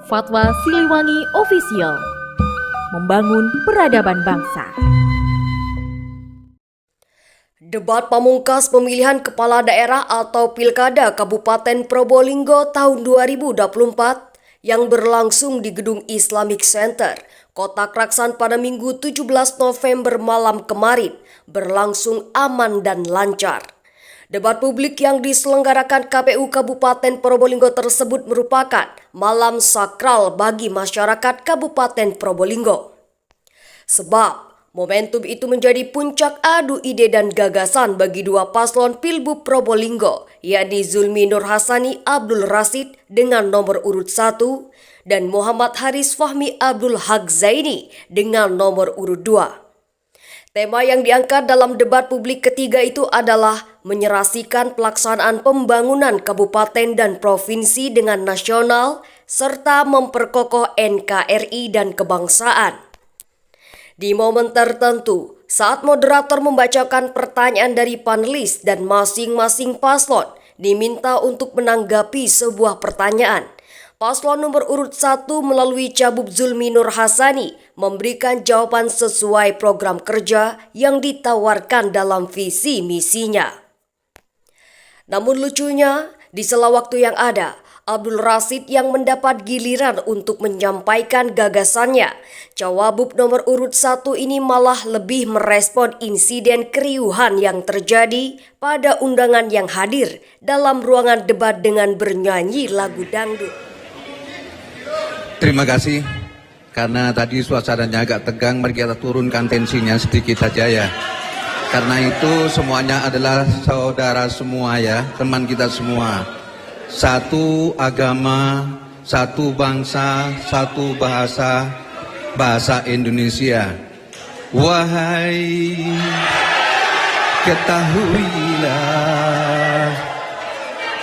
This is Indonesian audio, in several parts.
Fatwa Siliwangi Official, membangun peradaban bangsa. Debat pamungkas pemilihan kepala daerah atau Pilkada Kabupaten Probolinggo tahun 2024 yang berlangsung di Gedung Islamic Center, Kota Kraksan pada Minggu 17 November malam kemarin berlangsung aman dan lancar. Debat publik yang diselenggarakan KPU Kabupaten Probolinggo tersebut merupakan malam sakral bagi masyarakat Kabupaten Probolinggo. Sebab momentum itu menjadi puncak adu ide dan gagasan bagi dua paslon Pilbub Probolinggo, yakni Zulmi Nur Hasani Abdul Rasid dengan nomor urut 1 dan Muhammad Haris Fahmi Abdul Haq Zaini dengan nomor urut 2. Tema yang diangkat dalam debat publik ketiga itu adalah menyerasikan pelaksanaan pembangunan kabupaten dan provinsi dengan nasional serta memperkokoh NKRI dan kebangsaan. Di momen tertentu, saat moderator membacakan pertanyaan dari panelis dan masing-masing paslon diminta untuk menanggapi sebuah pertanyaan, paslon nomor urut 1 melalui Cabub Zulmi Nur Hasani memberikan jawaban sesuai program kerja yang ditawarkan dalam visi misinya. Namun lucunya, di sela waktu yang ada, Abdul Rasid yang mendapat giliran untuk menyampaikan gagasannya. Cawabub nomor urut 1 ini malah lebih merespon insiden keriuhan yang terjadi pada undangan yang hadir dalam ruangan debat dengan bernyanyi lagu dangdut. Terima kasih, karena tadi suasananya agak tegang, mari kita turunkan tensinya sedikit saja ya. Karena itu semuanya adalah saudara semua ya, teman kita semua. Satu agama, satu bangsa, satu bahasa, bahasa Indonesia. Wahai, ketahuilah,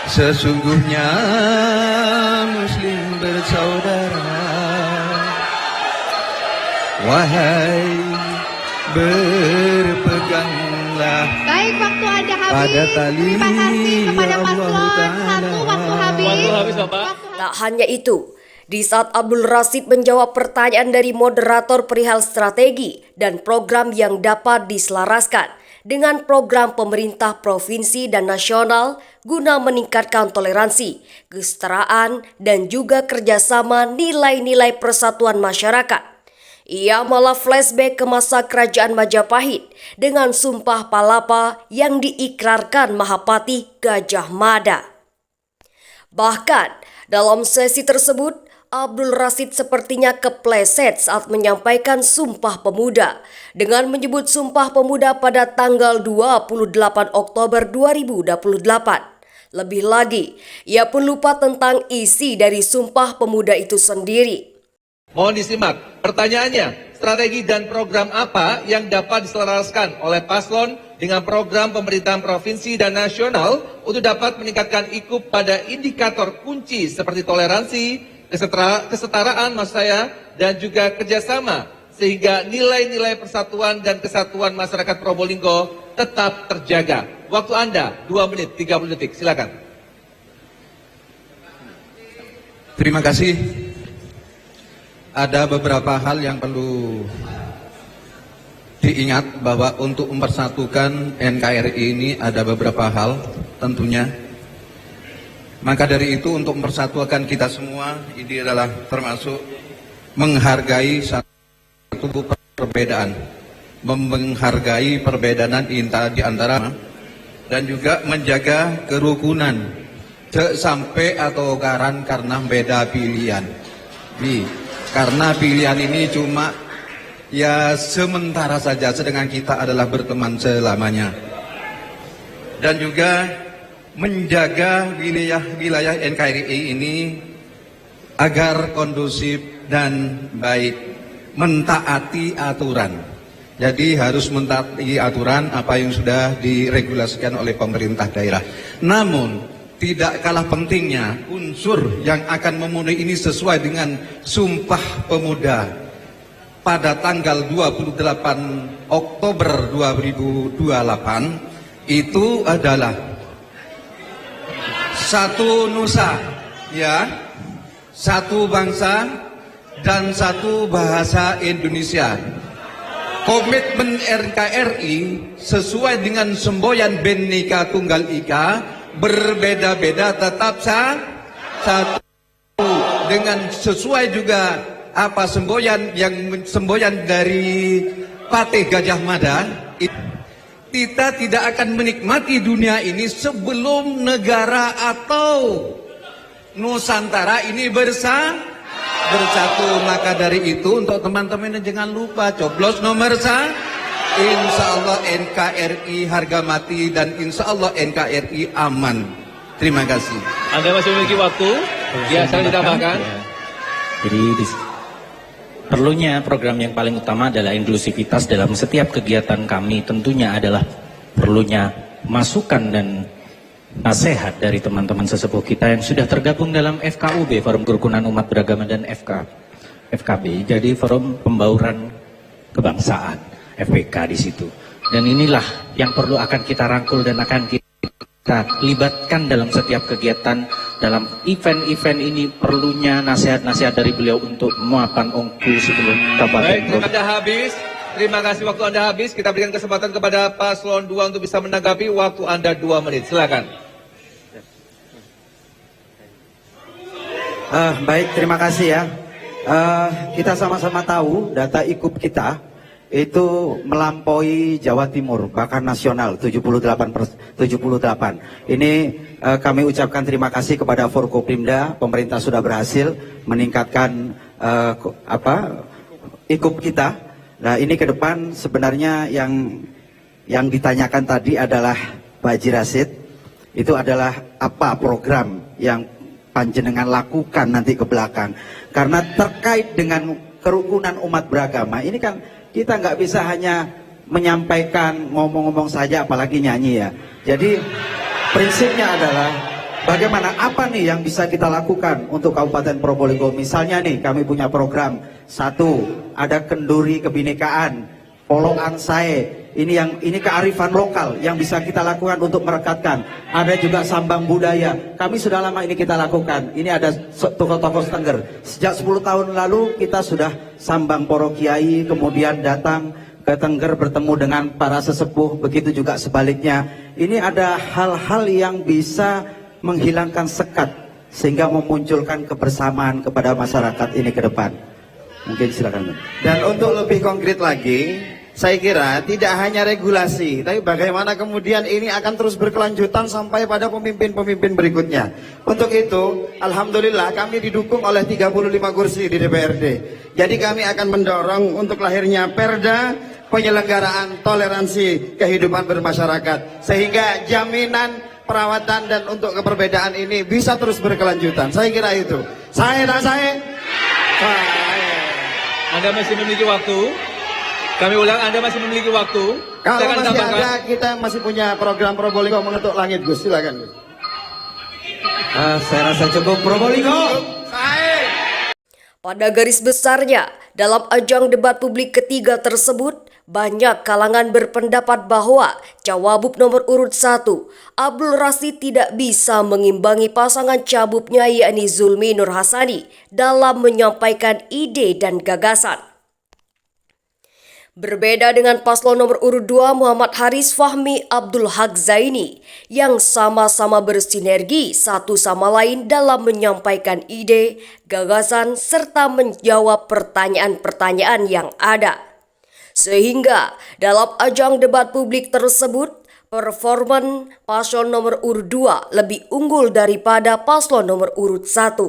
sesungguhnya Muslim bersaudara. Wahai, berpeganglah. Baik, waktu Anda habis. Pada tali. Terima kasih kepada paslon 1, waktu habis. Tak hanya itu, di saat Abdul Rasid menjawab pertanyaan dari moderator perihal strategi dan program yang dapat diselaraskan dengan program pemerintah provinsi dan nasional guna meningkatkan toleransi, kesetaraan, dan juga kerjasama nilai-nilai persatuan masyarakat. Ia malah flashback ke masa kerajaan Majapahit dengan Sumpah Palapa yang diikrarkan Mahapati Gajah Mada. Bahkan dalam sesi tersebut, Abdul Rasid sepertinya kepleset saat menyampaikan Sumpah Pemuda dengan menyebut Sumpah Pemuda pada tanggal 28 Oktober 2028. Lebih lagi, ia pun lupa tentang isi dari Sumpah Pemuda itu sendiri. Mohon disimak, pertanyaannya, strategi dan program apa yang dapat diselaraskan oleh paslon dengan program pemerintahan provinsi dan nasional untuk dapat meningkatkan IKUP pada indikator kunci seperti toleransi, kesetaraan maksud saya, dan juga kerjasama, sehingga nilai-nilai persatuan dan kesatuan masyarakat Probolinggo tetap terjaga. Waktu Anda 2 menit 30 detik, silakan. Terima kasih. Ada beberapa hal yang perlu diingat bahwa untuk mempersatukan NKRI ini ada beberapa hal tentunya. Maka dari itu untuk mempersatukan kita semua ini adalah termasuk menghargai satu perbedaan, menghargai perbedaan di antara dan juga menjaga kerukunan, sampai atau karena beda pilihan. Karena pilihan ini cuma ya sementara saja, sedangkan kita adalah berteman selamanya. Dan juga menjaga wilayah NKRI ini agar kondusif dan baik, mentaati aturan. Jadi harus mentaati aturan apa yang sudah diregulasikan oleh pemerintah daerah. Namun tidak kalah pentingnya unsur yang akan memenuhi ini sesuai dengan Sumpah Pemuda pada tanggal 28 Oktober 2028 itu adalah satu nusa, ya, satu bangsa, dan satu bahasa Indonesia. Komitmen NKRI sesuai dengan semboyan Bhinneka Tunggal Ika, berbeda-beda tetap satu, dengan sesuai juga apa semboyan dari Patih Gajah Mada. Kita tidak akan menikmati dunia ini sebelum negara atau Nusantara ini bersatu. Maka dari itu untuk teman-teman jangan lupa coblos nomor insya Allah NKRI harga mati, dan insya Allah NKRI aman. Terima kasih. Anda masih memiliki waktu? Ya, saya ditambahkan. Ya. Jadi perlunya program yang paling utama adalah inklusivitas dalam setiap kegiatan kami. Tentunya adalah perlunya masukan dan nasihat dari teman-teman sesepuh kita yang sudah tergabung dalam FKUB, Forum Kerukunan Umat Beragama, dan FKB, jadi Forum Pembauran Kebangsaan, FPK di situ. Dan inilah yang perlu akan kita rangkul dan akan kita libatkan dalam setiap kegiatan. Dalam event-event ini perlunya nasihat-nasihat dari beliau untuk mapan ongku sebelum kabupaten. Baik, Anda habis. Terima kasih, waktu Anda habis. Kita berikan kesempatan kepada paslon 2 untuk bisa menanggapi. Waktu Anda 2 menit. Silakan. Baik, terima kasih ya. Kita sama-sama tahu data IKUP kita itu melampaui Jawa Timur, bahkan nasional 78. Ini kami ucapkan terima kasih kepada Forkopimda, pemerintah sudah berhasil meningkatkan IKUP kita. Nah, ini ke depan sebenarnya yang ditanyakan tadi adalah Pak Haji Rashid, itu adalah apa program yang panjenengan lakukan nanti ke belakang. Karena terkait dengan kerukunan umat beragama, ini kan kita nggak bisa hanya menyampaikan ngomong-ngomong saja, apalagi nyanyi ya. Jadi prinsipnya adalah bagaimana, apa nih yang bisa kita lakukan untuk Kabupaten Probolinggo. Misalnya nih kami punya program, satu ada kenduri kebinekaan, polokan sae. Ini kearifan lokal yang bisa kita lakukan untuk merekatkan. Ada juga sambang budaya. Kami sudah lama ini kita lakukan. Ini ada tokoh-tokoh Tengger. Sejak 10 tahun lalu kita sudah sambang poro kiai, kemudian datang ke Tengger bertemu dengan para sesepuh. Begitu juga sebaliknya. Ini ada hal-hal yang bisa menghilangkan sekat sehingga memunculkan kebersamaan kepada masyarakat ini ke depan. Mungkin silakan. Dan untuk lebih konkret lagi, saya kira tidak hanya regulasi, tapi bagaimana kemudian ini akan terus berkelanjutan sampai pada pemimpin-pemimpin berikutnya. Untuk itu, alhamdulillah kami didukung oleh 35 kursi di DPRD. Jadi kami akan mendorong untuk lahirnya Perda penyelenggaraan toleransi kehidupan bermasyarakat, sehingga jaminan perawatan dan untuk keperbedaan ini bisa terus berkelanjutan. Saya kira itu. Saya. Anda masih memiliki waktu. Kami ulang, Anda masih memiliki waktu. Kalau masih ada, kita masih punya program Probolinggo Mengetuk Langit, Gus. Silakan, Gus. Saya rasa cukup. Probolinggo. Pada garis besarnya, dalam ajang debat publik ketiga tersebut, banyak kalangan berpendapat bahwa Cawagup nomor urut 1, Abdul Rashid tidak bisa mengimbangi pasangan cabupnya yakni Zulmi Nur Hasani dalam menyampaikan ide dan gagasan. Berbeda dengan paslon nomor urut 2 Muhammad Haris Fahmi Abdul Haq Zaini yang sama-sama bersinergi satu sama lain dalam menyampaikan ide, gagasan, serta menjawab pertanyaan-pertanyaan yang ada. Sehingga dalam ajang debat publik tersebut, performan paslon nomor urut 2 lebih unggul daripada paslon nomor urut 1.